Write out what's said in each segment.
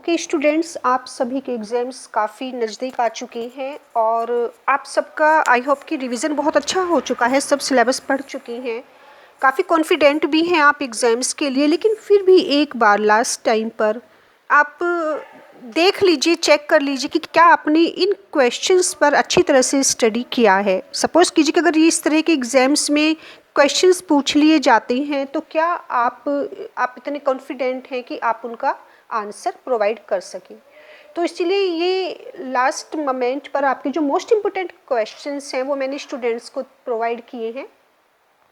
Okay students, आप सभी के एग्ज़ाम्स काफ़ी नज़दीक आ चुके हैं और आप सबका आई होप कि रिवीजन बहुत अच्छा हो चुका है। सब सिलेबस पढ़ चुके हैं, काफ़ी कॉन्फिडेंट भी हैं आप एग्ज़ाम्स के लिए। लेकिन फिर भी एक बार लास्ट टाइम पर आप देख लीजिए, चेक कर लीजिए कि क्या आपने इन क्वेश्चंस पर अच्छी तरह से स्टडी किया है। सपोज़ कीजिए कि अगर इस तरह के एग्ज़ाम्स में क्वेश्चंस पूछ लिए जाते हैं तो क्या आप इतने कॉन्फिडेंट हैं कि आप उनका आंसर प्रोवाइड कर सकें। तो इसलिए ये लास्ट मोमेंट पर आपके जो मोस्ट इम्पोर्टेंट क्वेश्चंस हैं वो मैंने स्टूडेंट्स को प्रोवाइड किए हैं।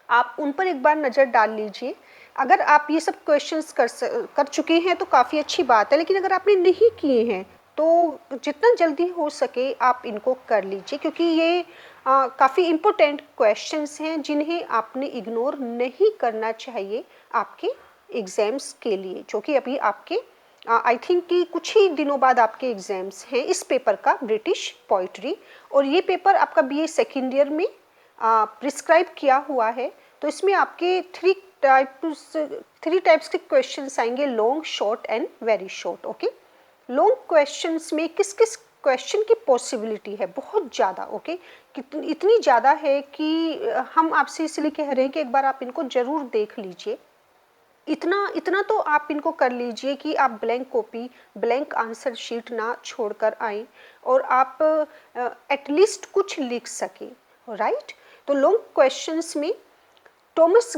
आप उन पर एक बार नज़र डाल लीजिए। अगर आप ये सब क्वेश्चंस कर चुके हैं तो काफ़ी अच्छी बात है, लेकिन अगर आपने नहीं किए हैं तो जितना जल्दी हो सके आप इनको कर लीजिए, क्योंकि ये काफ़ी इम्पोर्टेंट क्वेश्चंस हैं जिन्हें आपने इग्नोर नहीं करना चाहिए आपके एग्ज़ाम्स के लिए, जो कि अभी आपके आई थिंक कि कुछ ही दिनों बाद आपके एग्ज़ाम्स हैं इस पेपर का, ब्रिटिश पोइट्री। और ये पेपर आपका बीए सेकेंड ईयर में प्रिस्क्राइब किया हुआ है। तो इसमें आपके थ्री टाइप्स के क्वेश्चंस आएंगे, long, short and very short. Okay, long questions में किस किस क्वेश्चन की पॉसिबिलिटी है, बहुत ज़्यादा। ओके, इतनी ज़्यादा है कि हम आपसे इसलिए कह रहे हैं कि एक बार आप इनको ज़रूर देख लीजिए। इतना तो आप इनको कर लीजिए कि आप blank copy, blank answer sheet ना छोड़कर आएँ और आप एटलीस्ट कुछ लिख सकें, राइट। तो लॉन्ग क्वेश्चंस में Thomas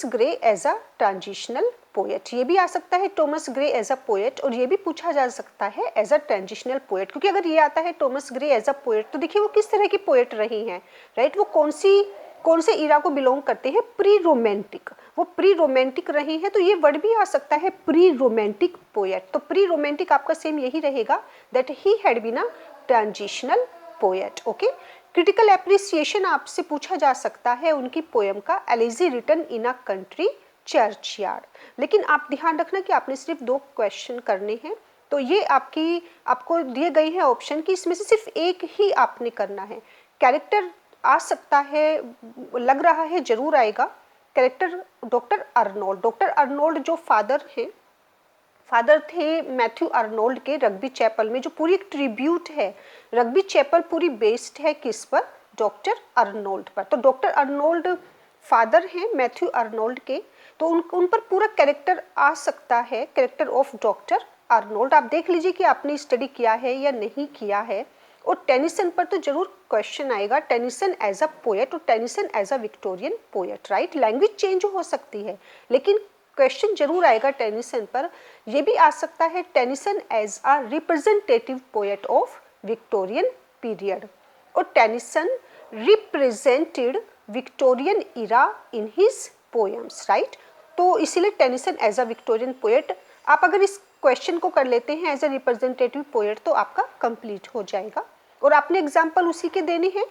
Gray as a transitional poet, ये भी आ सकता है Thomas Gray as a poet, और ये भी पूछा जा सकता है एज अ ट्रांजिशनल पोएट। क्योंकि अगर ये आता है Thomas Gray as a poet तो देखिए वो किस तरह की पोएट रही हैं, राइट। वो कौन से इरा को बिलोंग करते हैं, प्री रोमांटिक। वो प्री रोमांटिक रही हैं, तो ये वर्ड भी आ सकता है प्री रोमांटिक पोएट। तो प्री रोमांटिक आपका सेम यही रहेगा, that he had been a transitional poet. Okay, critical appreciation आपसे पूछा जा सकता है उनकी पोएम का, elegy written in a country churchyard. लेकिन आप ध्यान रखना कि आपने सिर्फ 2 क्वेश्चन करने हैं, तो ये आपको दिए गए हैं ऑप्शन कि इसमें से सिर्फ एक ही आपने करना है। कैरेक्टर आ सकता है, लग रहा है जरूर आएगा। कैरेक्टर डॉक्टर अर्नोल्ड जो फादर थे मैथ्यू अर्नोल्ड के रग्बी चैपल में, जो पूरी एक ट्रिब्यूट है। रग्बी चैपल पूरी बेस्ड है किस पर, डॉक्टर अर्नोल्ड पर। तो डॉक्टर अर्नोल्ड फादर हैं मैथ्यू अर्नोल्ड के, तो उन पर पूरा कैरेक्टर आ सकता है, कैरेक्टर ऑफ डॉक्टर अर्नोल्ड। आप देख लीजिए कि आपने स्टडी किया है या नहीं किया है। और टेनिसन पर तो जरूर क्वेश्चन आएगा, टेनिसन एज अ पोएट और Tennyson as a Victorian poet, right. Language change हो सकती है लेकिन क्वेश्चन जरूर आएगा टेनिसन पर। यह भी आ सकता है Tennyson as a representative poet of Victorian period, और Tennyson represented Victorian era in his poems, right. तो इसीलिए Tennyson as a Victorian poet, आप अगर इस क्वेश्चन को कर लेते हैं एज अ रिप्रेजेंटेटिव पोएट तो आपका कंप्लीट हो जाएगा। और आपने एग्जाम्पल उसी के देने हैं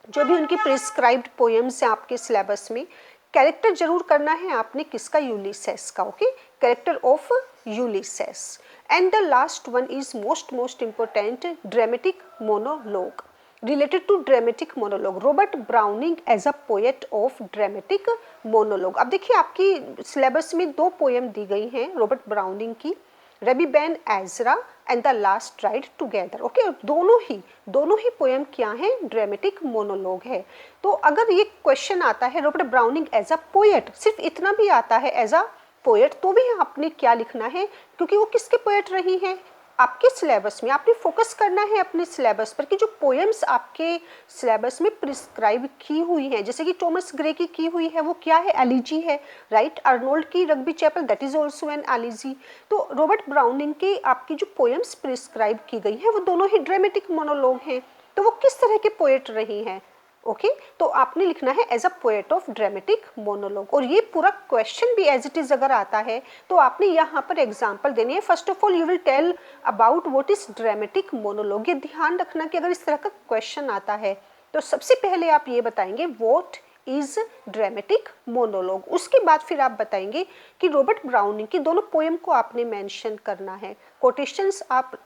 जो भी उनकी प्रिस्क्राइब्ड पोएम्स हैं आपके सिलेबस में। कैरेक्टर जरूर करना है आपने किसका, यूलिसेस का। Okay, character of Ulysses. And the last one is most important, dramatic monologue. Related to dramatic monologue, Robert Browning as a poet of dramatic monologue. अब देखिए आपकी सिलेबस में 2 पोएम दी गई हैं रॉबर्ट ब्राउनिंग की, rabbi ben Ezra and the last ride together. Okay, दोनों ही poem क्या हैं, ड्रामेटिक मोनोलॉग है। तो अगर ये क्वेश्चन आता है Robert Browning as a poet, सिर्फ इतना भी आता है एज अ पोएट, तो भी आपने क्या लिखना है, क्योंकि वो किसके पोएट रही हैं, आपके सिलेबस में। आपने फोकस करना है अपने सिलेबस पर कि जो पोएम्स आपके सिलेबस में प्रिस्क्राइब की हुई हैं, जैसे कि टॉमस ग्रे की हुई है, वो क्या है, एलिजी है, राइट। अर्नोल्ड की Rugby chapel, that is also an elegy. तो रॉबर्ट ब्राउनिंग के आपकी जो पोएम्स प्रिस्क्राइब की गई हैं वो दोनों ही ड्रामेटिक मोनोलॉग हैं। तो वो किस तरह के पोएट रही हैं, ओके तो आपने लिखना है as a poet of dramatic monologue. और ये पूरा क्वेश्चन भी एज इट इज अगर आता है तो आपने यहाँ पर एग्जांपल देनी है। First of all you will tell about what is dramatic monologue. ये ध्यान रखना कि अगर इस तरह का क्वेश्चन आता है तो सबसे पहले आप ये बताएंगे व्हाट इज ड्रामेटिक मोनोलॉग। उसके बाद फिर आप बताएंगे कि रॉबर्ट ब्राउनिंग की दोनों पोएम को आपने मेंशन करना है। कोटेशंस आप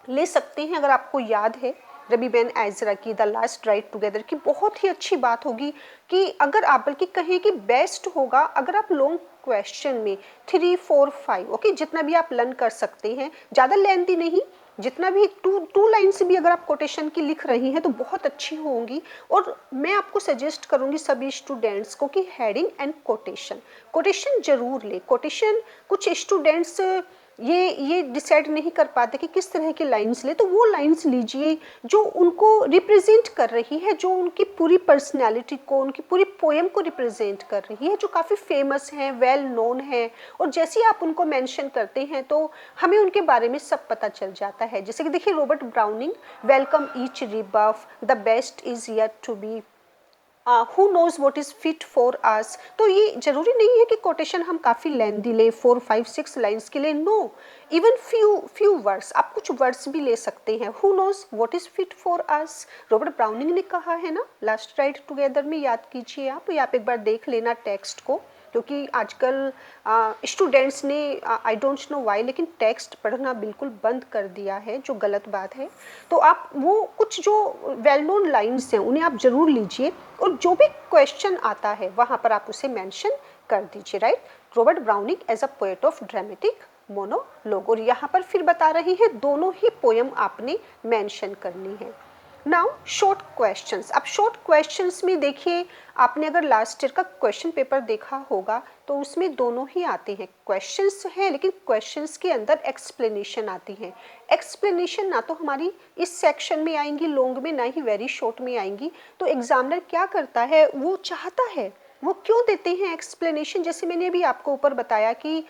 ले सकते हैं अगर आपको याद है, रेबीबैन एजरा की, द लास्ट राइड टुगेदर की। बहुत ही अच्छी बात होगी कि अगर आप बल्कि कहें कि बेस्ट होगा अगर आप लॉन्ग क्वेश्चन में 3, 4, 5 ओके, जितना भी आप लर्न कर सकते हैं, ज़्यादा लेंथी नहीं, जितना भी टू लाइन्स भी अगर आप कोटेशन की लिख रही हैं तो बहुत अच्छी होंगी। और मैं आपको सजेस्ट करूंगी सभी स्टूडेंट्स को कि हेडिंग एंड कोटेशन जरूर ले। कोटेशन कुछ स्टूडेंट्स ये डिसाइड नहीं कर पाते कि किस तरह की लाइंस ले, तो वो लाइंस लीजिए जो उनको रिप्रेजेंट कर रही है, जो उनकी पूरी पर्सनालिटी को, उनकी पूरी पोएम को रिप्रेजेंट कर रही है, जो काफ़ी फेमस हैं, वेल नोन है। और जैसे ही आप उनको मेंशन करते हैं तो हमें उनके बारे में सब पता चल जाता है। जैसे कि देखिए Robert Browning, welcome each rebuff, the best is yet to be, who knows what is fit for us. तो ये जरूरी नहीं है कि कोटेशन हम काफ़ी लेंथी ले, 4, 5, 6 लाइन्स के लिए, नो, इवन फ्यू वर्ड्स, आप कुछ वर्ड्स भी ले सकते हैं। Who knows what is fit for us, Robert Browning ने कहा है ना, लास्ट राइड टुगेदर में, याद कीजिए आप, या आप एक बार देख लेना टेक्स्ट को, क्योंकि आजकल स्टूडेंट्स ने आई डोंट नो वाई लेकिन टेक्स्ट पढ़ना बिल्कुल बंद कर दिया है, जो गलत बात है। तो आप वो कुछ जो वेल नोन लाइन्स हैं उन्हें आप ज़रूर लीजिए, और जो भी क्वेश्चन आता है वहाँ पर आप उसे मेंशन कर दीजिए, right. Robert Browning as a poet of dramatic monologue, और यहाँ पर फिर बता रही है दोनों ही पोएम आपने मेंशन करनी है। Now short questions. अब शॉर्ट क्वेश्चंस में देखिए, आपने अगर लास्ट ईयर का क्वेश्चन पेपर देखा होगा तो उसमें दोनों ही आते हैं, क्वेश्चंस हैं लेकिन क्वेश्चंस के अंदर एक्सप्लेनेशन आती है। एक्सप्लेनेशन ना तो हमारी इस सेक्शन में आएंगी लॉन्ग में, ना ही वेरी शॉर्ट में आएंगी। तो एग्जामिनर क्या करता है, वो चाहता है, वो क्यों देते हैं एक्सप्लेनेशन, जैसे मैंने अभी आपको ऊपर बताया कि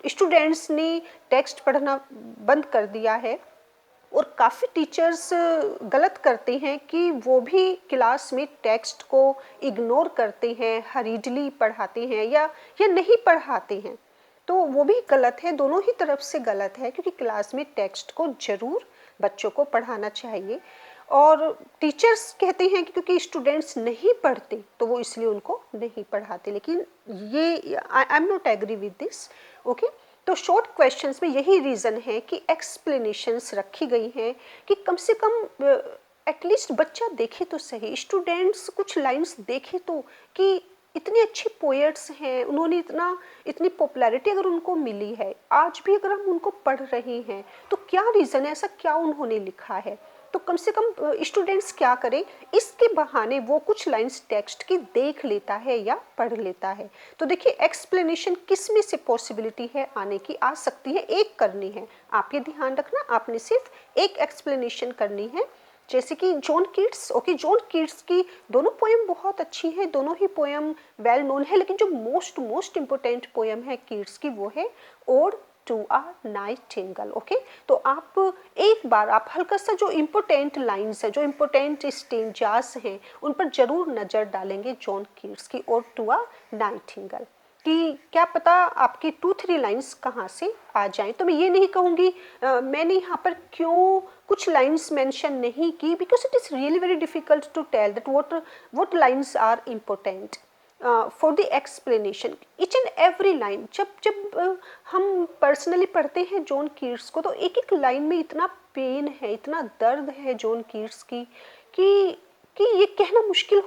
स्टूडेंट्स ने टेक्स्ट पढ़ना बंद कर दिया है, और काफ़ी टीचर्स गलत करते हैं कि वो भी क्लास में टेक्स्ट को इग्नोर करते हैं, हरीडली पढ़ाते हैं या नहीं पढ़ाते हैं। तो वो भी गलत है, दोनों ही तरफ से गलत है, क्योंकि क्लास में टेक्स्ट को ज़रूर बच्चों को पढ़ाना चाहिए। और टीचर्स कहते हैं कि क्योंकि स्टूडेंट्स नहीं पढ़ते तो वो इसलिए उनको नहीं पढ़ाते, लेकिन ये I am not agree with this, okay. तो शॉर्ट क्वेश्चंस में यही रीज़न है कि एक्सप्लेनेशंस रखी गई हैं कि कम से कम एटलीस्ट बच्चा देखे तो सही, स्टूडेंट्स कुछ लाइंस देखे तो, कि इतने अच्छे पोएट्स हैं, उन्होंने इतनी पॉपुलैरिटी अगर उनको मिली है, आज भी अगर हम उनको पढ़ रहे हैं तो क्या रीज़न है, ऐसा क्या उन्होंने लिखा है। तो कम से कम स्टूडेंट्स क्या करें, इसके बहाने वो कुछ लाइंस टेक्स्ट की देख लेता है या पढ़ लेता है। तो देखिए एक्सप्लेनेशन किस में से पॉसिबिलिटी है आने की, आ सकती है, एक करनी है, आप ये ध्यान रखना, आपने सिर्फ एक एक्सप्लेनेशन करनी है। जैसे कि John Keats, okay, John Keats की दोनों पोएम बहुत अच्छी है, दोनों ही पोएम वेल नोन है, लेकिन जो मोस्ट इम्पोर्टेंट पोएम है कीट्स की वो है ode to a nightingale, okay. तो आप एक बार आप हल्का सा जो इम्पोर्टेंट लाइंस है, जो इम्पोर्टेंट स्टेंजास हैं, उन पर जरूर नज़र डालेंगे जॉन कीट्स की ओड टू अ नाइटिंगेल, कि क्या पता आपकी 2-3 लाइंस कहाँ से आ जाएं। तो मैं ये नहीं कहूँगी मैंने यहाँ पर क्यों कुछ लाइंस मेंशन नहीं की, because it is really very difficult to tell that what lines are important for the explanation, each and every line. जब हम पर्सनली पढ़ते हैं जॉन कीट्स को तो एक एक लाइन में इतना पेन है, इतना दर्द है जॉन कीट्स की, कि ये कहना मुश्किल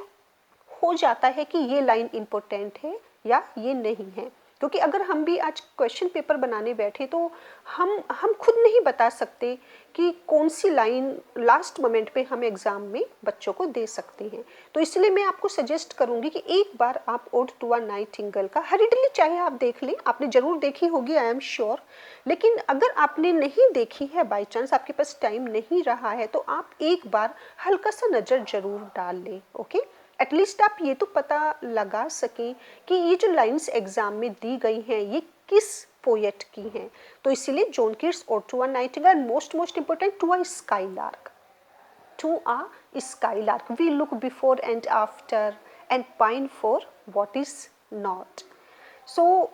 हो जाता है कि ये लाइन इम्पोर्टेंट है या ये नहीं है। क्योंकि अगर हम भी आज क्वेश्चन पेपर बनाने बैठे तो हम खुद नहीं बता सकते कि कौन सी लाइन लास्ट मोमेंट पे हम एग्ज़ाम में बच्चों को दे सकते हैं। तो इसलिए मैं आपको सजेस्ट करूंगी कि एक बार आप ओड टू अ नाइटिंगेल का हरीडली चाहे आप देख लें, आपने ज़रूर देखी होगी आई एम श्योर, लेकिन अगर आपने नहीं देखी है, बाई चांस आपके पास टाइम नहीं रहा है, तो आप एक बार हल्का सा नज़र ज़रूर डाल लें, ओके। एटलीस्ट आप ये तो पता लगा सकें कि ये जो लाइंस एग्जाम में दी गई हैं ये किस पोएट की हैं। तो इसीलिए John Keats ode to a nightingale, most important to a skylark, to a skylark, we look before and after and pine for what is not. So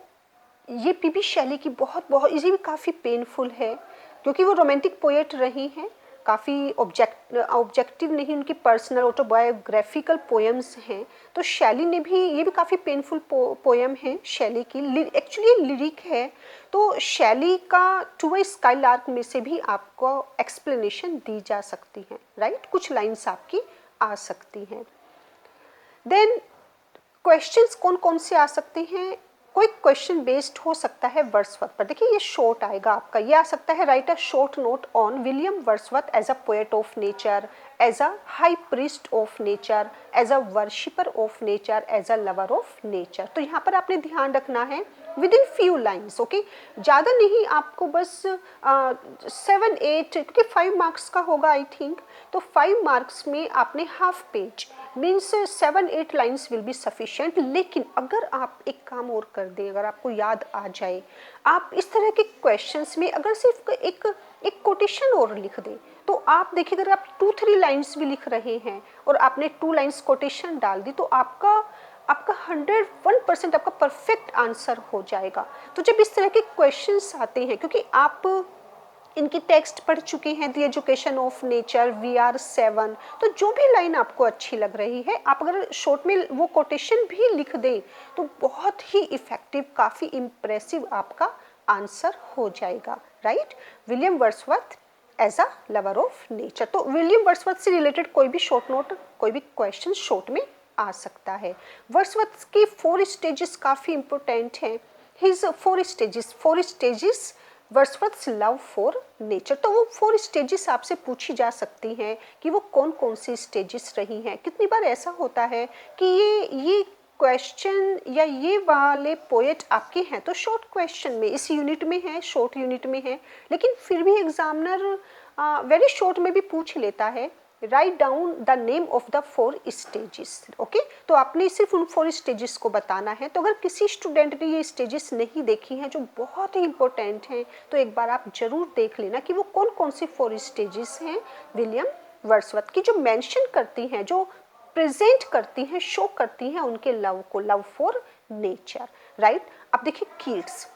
ये पीबी शैली की बहुत ये भी काफ़ी पेनफुल है, क्योंकि वो रोमांटिक पोएट रही हैं, काफ़ी ऑब्जेक्टिव नहीं, उनकी पर्सनल ऑटोबायोग्राफिकल पोएम्स हैं। तो शैली ने भी, ये भी काफ़ी पेनफुल पोएम है शैली की, एक्चुअली लिरिक है। तो शैली का टू अ स्काईलार्क में से भी आपको एक्सप्लेनेशन दी जा सकती है, राइट, कुछ लाइन्स आपकी आ सकती हैं। देन क्वेश्चंस कौन कौन से आ सकते हैं, कोई क्वेश्चन बेस्ड हो सकता है वर्ड्सवर्थ पर। देखिए ये शॉर्ट आएगा आपका, ये आ सकता है write a short note on William Wordsworth as a poet of nature, as a high priest of nature, as a worshipper of nature, as a lover of nature. तो यहाँ पर आपने ध्यान रखना है within few lines, okay, ज़्यादा नहीं, आपको बस 7-8, क्योंकि 5 मार्क्स का होगा आई थिंक, तो 5 मार्क्स में आपने half page means 7-8 lines will be sufficient. लेकिन अगर आप एक काम और कर दें, अगर आपको याद आ जाए, आप इस तरह के क्वेश्चंस में अगर सिर्फ एक कोटेशन और लिख दें, तो आप देखिए अगर आप 2-3 लाइन्स भी लिख रहे हैं और आपने 2 लाइन्स कोटेशन डाल दी, तो आपका 101% आपका परफेक्ट आंसर हो जाएगा। तो जब इस तरह के क्वेश्चंस आते हैं, क्योंकि आप इनकी टेक्स्ट पढ़ चुके हैं, the education of nature, VR7, तो जो भी लाइन आपको अच्छी लग रही है, आप अगर शॉर्ट में वो कोटेशन भी लिख दें तो बहुत ही इफेक्टिव, काफ़ी इम्प्रेसिव आपका आंसर हो जाएगा, right. William Wordsworth as a lover of nature. तो विलियम वर्ड्सवर्थ से रिलेटेड कोई भी शॉर्ट नोट, कोई भी क्वेश्चन शॉर्ट में आ सकता है। वर्ड्सवर्थ की 4 स्टेजेस काफ़ी इंपॉर्टेंट हैं। His 4 stages Wordsworth's love for nature. तो वो 4 स्टेजेस आपसे पूछी जा सकती हैं कि वो कौन कौन सी स्टेजेस रही हैं। कितनी बार ऐसा होता है कि ये क्वेश्चन या ये वाले पोएट आपके हैं तो शॉर्ट क्वेश्चन में, इस यूनिट में है, शॉर्ट यूनिट में है, लेकिन फिर भी एग्जामिनर वेरी शॉर्ट में भी पूछ लेता है, write down the name of the 4 stages, okay. तो आपने सिर्फ उन 4 स्टेजेस को बताना है। तो अगर किसी स्टूडेंट ने ये स्टेजेस नहीं देखी हैं जो बहुत ही इंपॉर्टेंट हैं, तो एक बार आप जरूर देख लेना कि वो कौन कौन सी 4 स्टेजेस हैं विलियम वर्ड्सवर्थ की, जो मेंशन करती हैं, जो प्रेजेंट करती हैं, शो करती हैं उनके लव को, लव फॉर नेचर, राइट। अब देखिए कीट्स,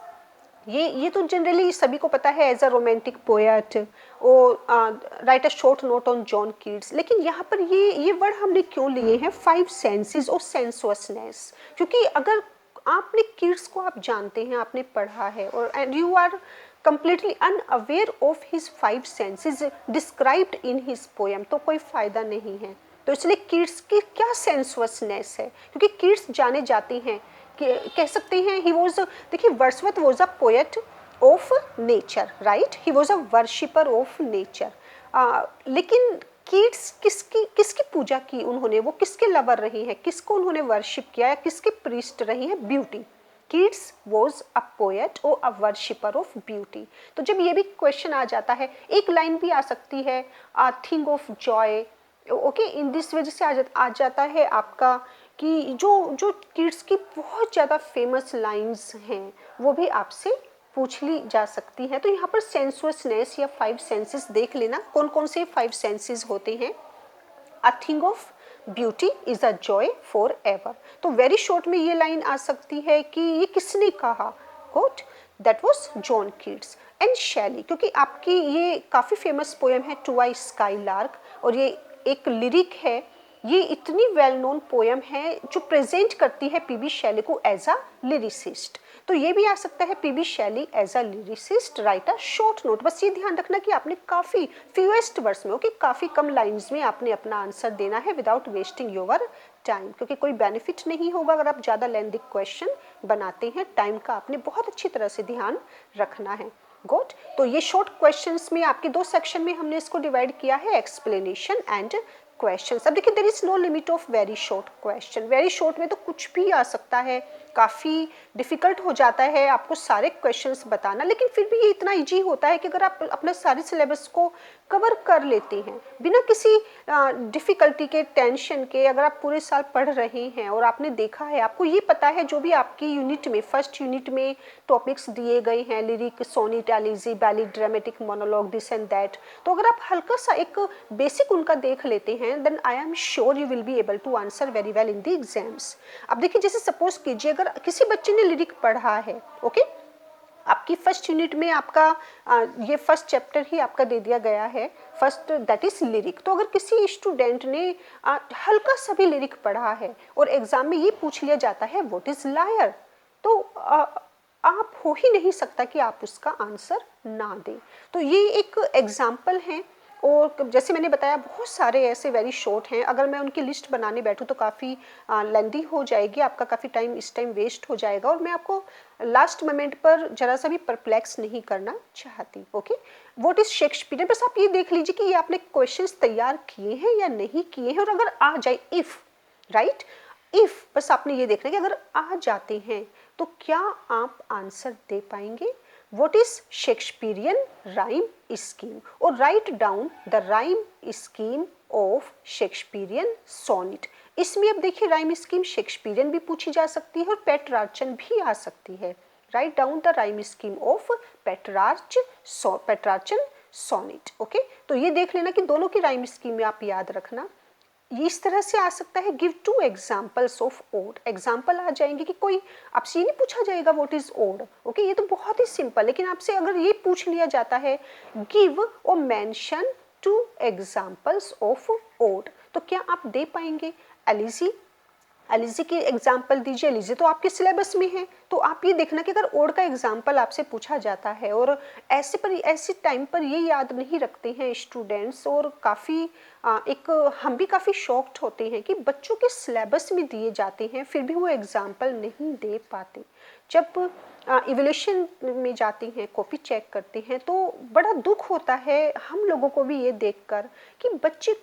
ये तो जनरली सभी को पता है as a romantic poet, oh write a short note on John Keats. लेकिन यहाँ पर ये वर्ड हमने क्यों लिए हैं, 5 सेंसेस और सेंसुअसनेस, क्योंकि अगर आपने कीट्स को आप जानते हैं, आपने पढ़ा है, और and you are completely unaware of his 5 senses described in his poem, तो कोई फायदा नहीं है। तो इसलिए कीट्स की क्या सेंसुअसनेस है, क्योंकि कीट्स जाने जाते हैं, कह सकते हैं ही वॉज, देखिए Wordsworth was a poet of nature, right, he was a worshipper of nature. लेकिन कीट्स किसकी पूजा की उन्होंने, वो किसके लवर रही हैं, किसको उन्होंने वर्शिप किया है, किसके प्रीस्ट रही है, beauty. Keats was a poet or a worshipper of beauty। तो जब ये भी क्वेश्चन आ जाता है, एक लाइन भी आ सकती है, a thing of joy, okay, in this वजह से आ जाता है आपका कि जो किड्स की बहुत ज़्यादा फेमस लाइंस हैं वो भी आपसे पूछ ली जा सकती है। तो यहाँ पर सेंसुअसनेस या 5 सेंसेस देख लेना, कौन कौन से 5 सेंसेस होते हैं। A thing of beauty is a joy for ever. तो वेरी शॉर्ट में ये लाइन आ सकती है कि ये किसने कहा, quote, that was John Keats and Shelley, क्योंकि आपकी ये काफ़ी फेमस पोएम है टू आई स्काई लार्क, और ये एक लिरिक है, ये इतनी वेल नोन पोएम है जो प्रेजेंट करती है पीबी शैली को एज अ लिरिसिस्ट। तो ये भी आ सकता है PB Shelley as a lyricist write a short note. बस ये ध्यान रखना कि आपने काफ़ी फ्यूएस्ट वर्ड्स में, ओके, काफ़ी कम लाइंस में आपने अपना आंसर देना है विदाउट वेस्टिंग योर टाइम, क्योंकि कोई बेनिफिट नहीं होगा अगर आप ज़्यादा लेंथी क्वेश्चन बनाते हैं। टाइम का आपने बहुत अच्छी तरह से ध्यान रखना है। गुड। तो ये शॉर्ट क्वेश्चंस में आपके 2 सेक्शन में हमने इसको डिवाइड किया है, एक्सप्लेनेशन एंड क्वेश्चंस। अब देखिए there is no limit of very short question, very short में तो कुछ भी आ सकता है, काफ़ी डिफ़िकल्ट हो जाता है आपको सारे क्वेश्चंस बताना, लेकिन फिर भी ये इतना इजी होता है कि अगर आप अपने सारे सिलेबस को कवर कर लेते हैं बिना किसी डिफ़िकल्टी के, टेंशन के, अगर आप पूरे साल पढ़ रहे हैं और आपने देखा है, आपको ये पता है जो भी आपकी यूनिट में, फर्स्ट यूनिट में टॉपिक्स दिए गए हैं, lyric, sonnet, elegy, ballad, dramatic monologue, this and that, तो अगर आप हल्का सा एक बेसिक उनका देख लेते हैं, then I am sure you will be able to answer very well in the exams. अब देखिए जैसे सपोज कीजिए अगर किसी बच्चे ने लिरिक पढ़ा है, ओके, आपकी फर्स्ट यूनिट में आपका ये फर्स्ट चैप्टर ही आपका दे दिया गया है, फर्स्ट दैट इज लिरिक। तो अगर किसी स्टूडेंट ने हल्का सा भी लिरिक पढ़ा है और एग्जाम में ये पूछ लिया जाता है व्हाट इज लायर, तो आप हो ही नहीं सकता कि आप उसका आंसर ना दें। तो ये एक एग्जाम्पल है और जैसे मैंने बताया बहुत सारे ऐसे वेरी शॉर्ट हैं, अगर मैं उनकी लिस्ट बनाने बैठूँ तो काफ़ी लेंदी हो जाएगी, आपका काफ़ी टाइम इस टाइम वेस्ट हो जाएगा और मैं आपको लास्ट मोमेंट पर जरा सा भी परप्लेक्स नहीं करना चाहती। ओके, व्हाट इज शेक्सपियर, बस आप ये देख लीजिए कि ये आपने क्वेश्चंस तैयार किए हैं या नहीं किए हैं, और अगर आ जाए इफ़, राइट, इफ़ बस आपने ये देखना कि अगर आ जाते हैं तो क्या आप आंसर दे पाएंगे। What is Shakespearean rhyme scheme? और write down the rhyme scheme of Shakespearean sonnet. इसमें अब देखिए राइम स्कीम शेक्सपियरियन भी पूछी जा सकती है और पेट्रार्चन भी आ सकती है। Write down the rhyme scheme of Petrarchan sonnet. Okay, तो ये देख लेना कि दोनों की राइम स्कीम में आप याद रखना। ये इस तरह से आ सकता है, give two examples of ode, example आ जाएंगे कि कोई आपसे ये नहीं पूछा जाएगा व्हाट इज ओड। ओके, ये तो बहुत ही सिंपल, लेकिन आपसे अगर ये पूछ लिया जाता है गिव और mention two examples of ode, तो क्या आप दे पाएंगे। एलिजी, एलिजी की एग्जाम्पल दीजिए। एलिजी तो आपके सिलेबस में है, तो आप ये देखना कि अगर ओड का एग्जाम्पल आपसे पूछा जाता है और ऐसे टाइम पर ये याद नहीं रखते हैं स्टूडेंट्स, और काफ़ी हम भी काफ़ी शॉक्ड होते हैं कि बच्चों के सिलेबस में दिए जाते हैं फिर भी वो एग्जाम्पल नहीं दे पाते। जब इवोल्यूशन में जाते हैं, कॉपी चेक करते हैं, तो बड़ा दुख होता है हम लोगों को भी ये देखकर कि बच्चे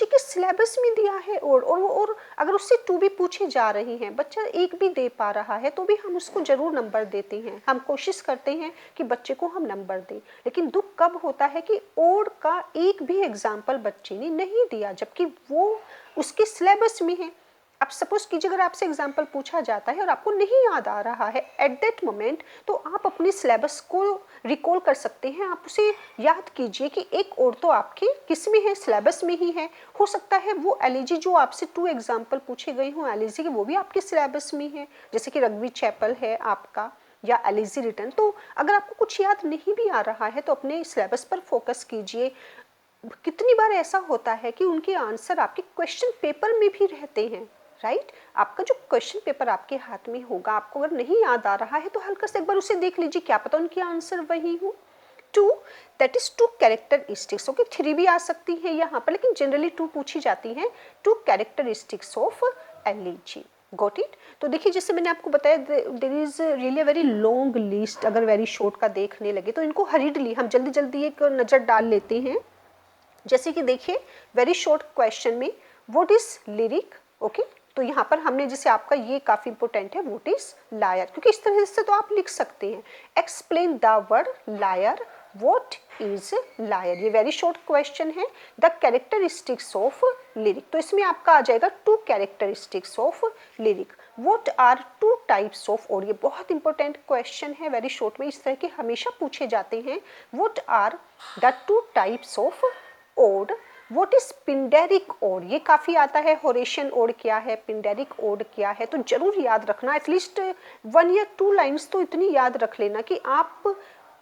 के सिलेबस में दिया है और अगर उससे 2 भी पूछे जा रही हैं, बच्चा 1 भी दे पा रहा है तो भी हम उसको ज़रूर नंबर देते हैं। हम कोशिश करते हैं कि बच्चे को हम नंबर दें, लेकिन दुख कब होता है कि ओड का 1 भी एग्जाम्पल बच्चे ने नहीं दिया जबकि वो उसके सिलेबस में है। अब सपोज कीजिए अगर आपसे एग्जाम्पल पूछा जाता है और आपको नहीं याद आ रहा है एट दैट मोमेंट, तो आप अपने सिलेबस को रिकॉल कर सकते हैं। आप उसे याद कीजिए कि एक और तो आपके किस में है, सिलेबस में ही है। हो सकता है वो एलिजी जो आपसे 2 एग्जाम्पल पूछे गए हों एलिजी के, वो भी आपके सिलेबस में है, जैसे कि रग्बी चैपल है आपका या एलिजी रिटर्न। तो अगर आपको कुछ याद नहीं भी आ रहा है तो अपने सिलेबस पर फोकस कीजिए। कितनी बार ऐसा होता है कि उनके आंसर आपके क्वेश्चन पेपर में भी रहते हैं, राइट। आपका जो क्वेश्चन पेपर आपके हाथ में होगा, आपको अगर नहीं याद आ रहा है तो हल्का से एक बार उसे देख लीजिए, क्या पता उनके आंसर वही हो। 2, दैट इज 2 कैरेक्टरिस्टिक्स। ओके, 3 भी आ सकती है यहाँ पर, लेकिन जनरली 2 पूछी जाती है। 2 characteristics of elegy. Got it. तो देखिए जैसे मैंने आपको बताया there is really very long list, अगर वेरी शॉर्ट का देखने लगे तो इनको हरीडली हम जल्दी जल्दी एक नज़र डाल लेते हैं। जैसे कि देखिए वेरी शॉर्ट क्वेश्चन में व्हाट इज लिरिक। ओके, तो यहाँ पर हमने जैसे आपका ये काफ़ी इंपॉर्टेंट है व्हाट इज लायर, क्योंकि इस तरह से तो आप लिख सकते हैं explain the word lyre, what is lyre. ये वेरी शॉर्ट क्वेश्चन है। द कैरेक्टरिस्टिक्स ऑफ लिरिक, तो इसमें आपका आ जाएगा 2 characteristics of lyric. What are 2 types of ode, ये बहुत इंपॉर्टेंट क्वेश्चन है, वेरी शॉर्ट में इस तरह के हमेशा पूछे जाते हैं। What are the 2 types of ode. What is Pindaric ode, ये काफ़ी आता है। होरेशियन ओड क्या है, पिंडेरिक ओड क्या है, तो जरूर याद रखना। एटलीस्ट 1 या 2 लाइन्स तो इतनी याद रख लेना कि आप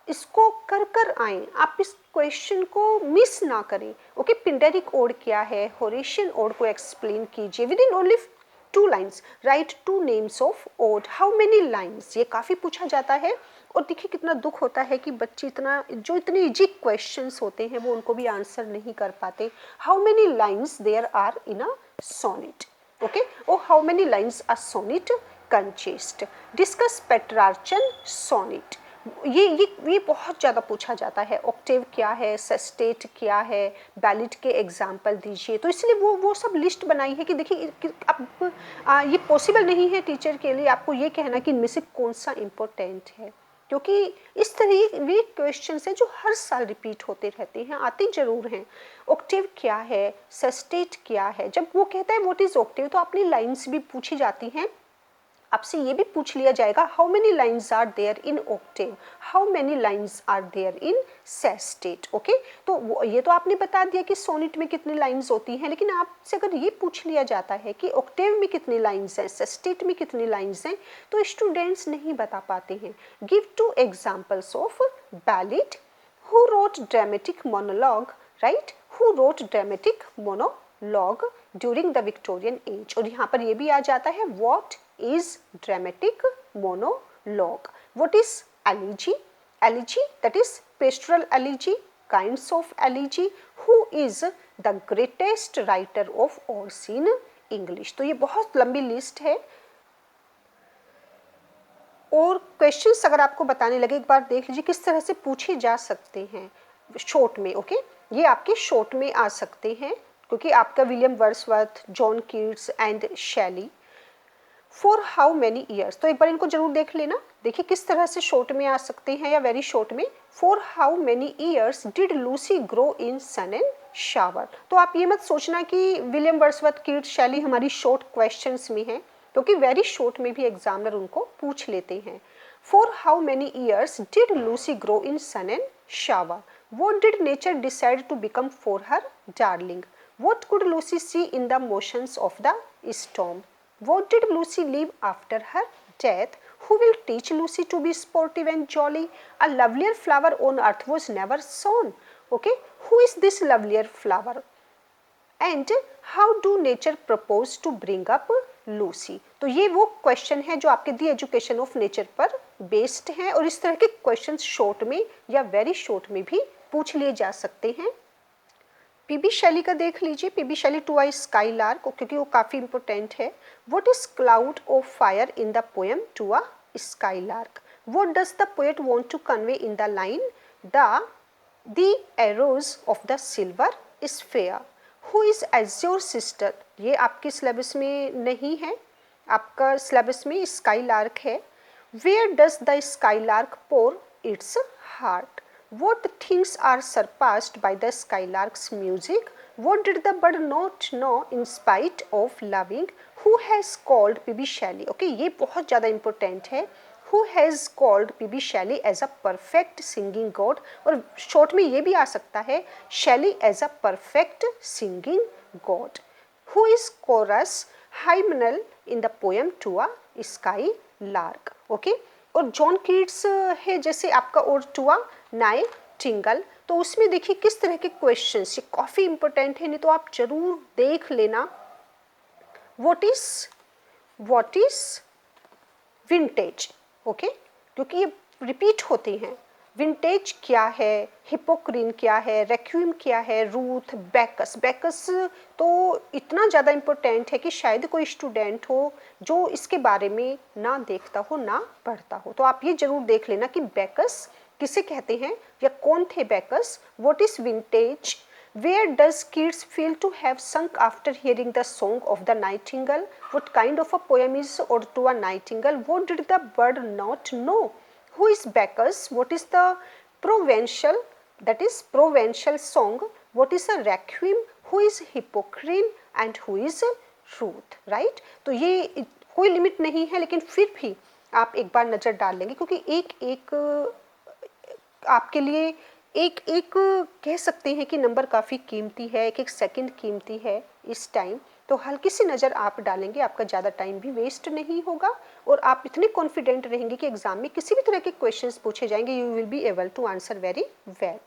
इसको कर कर आए, आप इस क्वेश्चन को मिस ना करें। ओके, पिंडेरिक ओड क्या है, होरेशियन ओड को एक्सप्लेन कीजिए within only 2 lines. Write 2 names of ode, how many lines, ये काफ़ी पूछा जाता है। और देखिए कितना दुख होता है कि बच्चे इतने इजी क्वेश्चंस होते हैं वो उनको भी आंसर नहीं कर पाते। How many lines there are in a sonnet. Okay, और how many lines a sonnet consist. Discuss Petrarchan sonnet, ये बहुत ज़्यादा पूछा जाता है। ऑक्टेव क्या है, सेस्टेट क्या है, बैलेट के एग्जाम्पल दीजिए। तो इसलिए वो सब लिस्ट बनाई है कि देखिए अब ये पॉसिबल नहीं है टीचर के लिए आपको ये कहना कि इनमें से कौन सा इम्पोर्टेंट है, क्योंकि इस तरह वे क्वेश्चन है जो हर साल रिपीट होते रहते हैं, आते जरूर हैं। ऑक्टेव क्या है, सेस्टेट क्या है, जब वो कहता है व्हाट इज ऑक्टेव तो अपनी लाइन्स भी पूछी जाती हैं। आपसे ये भी पूछ लिया जाएगा how many lines are there in octave, how many lines are there in sestet. Okay, तो ये तो आपने बता दिया कि सोनेट में कितनी लाइन्स होती हैं, लेकिन आपसे अगर ये पूछ लिया जाता है कि ऑक्टेव में कितनी लाइन्स हैं, सेस्टेट में कितनी लाइन्स हैं, तो स्टूडेंट्स नहीं बता पाते हैं। Give 2 examples of ballot. Who wrote dramatic monologue, right, who wrote dramatic monologue during the Victorian age. और यहाँ पर ये भी आ जाता है what is dramatic monologue. What is elegy? Elegy, that is pastoral elegy, kinds of elegy. Who is the greatest writer of all in English. तो ये बहुत लंबी लिस्ट है और क्वेश्चंस अगर आपको बताने लगे एक बार देख लीजिए किस तरह से पूछे जा सकते हैं शॉर्ट में। ओके, ये आपके शॉर्ट में आ सकते हैं क्योंकि आपका William Wordsworth, John Keats and शैली। फॉर हाउ मैनी ईयर्स, तो एक बार इनको जरूर देख लेना। देखिए किस तरह से शॉर्ट में आ सकते हैं या वेरी शॉर्ट में। For how many years did Lucy grow in sun and shower. तो आप ये मत सोचना कि विलियम वर्ड्सवर्थ, कीट्स, शैली हमारी शॉर्ट क्वेश्चंस में हैं, क्योंकि वेरी शॉर्ट में भी एग्जामिनर उनको पूछ लेते हैं। For how many years did Lucy grow in sun and shower. What did nature decide to become for her darling? What could Lucy see in the motions of the storm? What did Lucy leave after her death? Who will teach Lucy to be sportive and jolly? A lovelier flower on earth was never sown. Okay, who is this lovelier flower? And how do nature propose to bring up Lucy? तो ये वो question है जो आपके दी education of nature पर based हैं और इस तरह के क्वेश्चन शॉर्ट में या वेरी शॉर्ट में भी पूछ लिए जा सकते हैं। पीबी शैली का देख लीजिए, PB Shelley to a sky lark, क्योंकि वो काफ़ी इंपॉर्टेंट है। What is cloud of fire in the poem to a skylark? What does the poet want to convey in the line the arrows of the silver is fair? Who is azure sister? ये आपके syllabus में नहीं है, आपका syllabus में skylark है। Where does the skylark pour its heart? What things are surpassed by the skylark's music? What did the bird not know in spite of loving? Who has called P.B. Shelley? Okay, ये बहुत ज़्यादा important है। Who has called P.B. Shelley as a perfect singing god? और short में ये भी आ सकता है Shelley as a perfect singing god. Who is chorus hymeneal in the poem to a sky lark? Okay, और जॉन कीट्स है जैसे आपका और टू अ नाइटिंगेल, तो उसमें देखिए किस तरह के क्वेश्चंस, ये काफ़ी इंपॉर्टेंट है, नहीं तो आप जरूर देख लेना। What is vintage? ओके, क्योंकि ये रिपीट होते हैं। विंटेज क्या है, हिपोक्रीन क्या है, रेक्विएम क्या है, रूथ, बैकस। बैकस तो इतना ज़्यादा इम्पोर्टेंट है कि शायद कोई स्टूडेंट हो जो इसके बारे में ना देखता हो ना पढ़ता हो, तो आप ये जरूर देख लेना कि बैकस किसे कहते हैं या कौन थे Bacchus. What is vintage? Where does Keats feel to have sunk after hearing the song of the nightingale? What kind of a poem is or to a nightingale? What did the bird not know? Who is Bacchus? What is the Provençal, that is Provençal song? What is a requiem? Who is Hippocrene and who is Ruth? Right? तो ये कोई limit नहीं है, लेकिन फिर भी आप एक बार नज़र डाल लेंगे क्योंकि एक एक आपके लिए एक एक कह सकते हैं कि नंबर काफ़ी कीमती है, एक एक सेकंड कीमती है इस टाइम। तो हल्की सी नज़र आप डालेंगे, आपका ज़्यादा टाइम भी वेस्ट नहीं होगा और आप इतने कॉन्फिडेंट रहेंगे कि एग्जाम में किसी भी तरह के क्वेश्चंस पूछे जाएंगे, you will be able to answer very well.